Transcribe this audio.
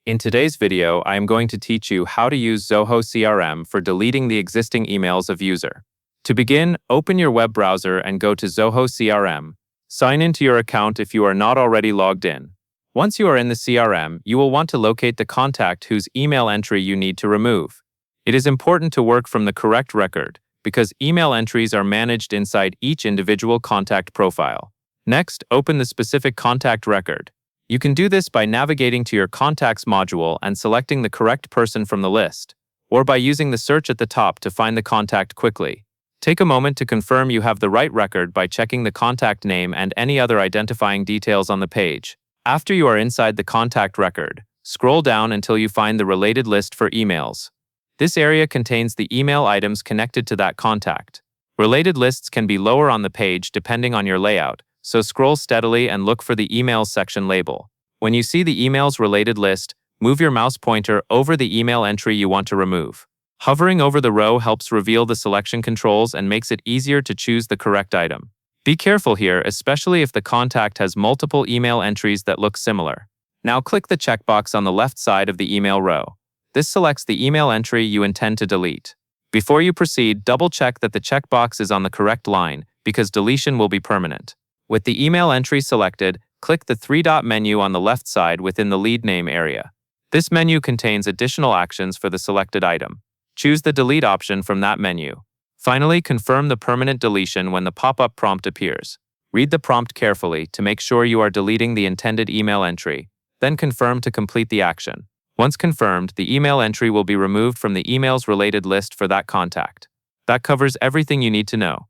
In today's video, I am going to teach you how to use Zoho CRM for deleting the existing emails of user. To begin, open your web browser and go to Zoho CRM. Sign into your account if you are not already logged in. Once you are in the CRM, you will want to locate the contact whose email entry you need to remove. It is important to work from the correct record, because email entries are managed inside each individual contact profile. Next, open the specific contact record. You can do this by navigating to your Contacts module and selecting the correct person from the list, or by using the search at the top to find the contact quickly. Take a moment to confirm you have the right record by checking the contact name and any other identifying details on the page. After you are inside the contact record, scroll down until you find the related list for emails. This area contains the email items connected to that contact. Related lists can be lower on the page depending on your layout, so scroll steadily and look for the Emails section label. When you see the Emails related list, move your mouse pointer over the email entry you want to remove. Hovering over the row helps reveal the selection controls and makes it easier to choose the correct item. Be careful here, especially if the contact has multiple email entries that look similar. Now click the checkbox on the left side of the email row. This selects the email entry you intend to delete. Before you proceed, double-check that the checkbox is on the correct line, because deletion will be permanent. With the email entry selected, click the three-dot menu on the left side within the lead name area. This menu contains additional actions for the selected item. Choose the delete option from that menu. Finally, confirm the permanent deletion when the pop-up prompt appears. Read the prompt carefully to make sure you are deleting the intended email entry. Then confirm to complete the action. Once confirmed, the email entry will be removed from the emails related list for that contact. That covers everything you need to know.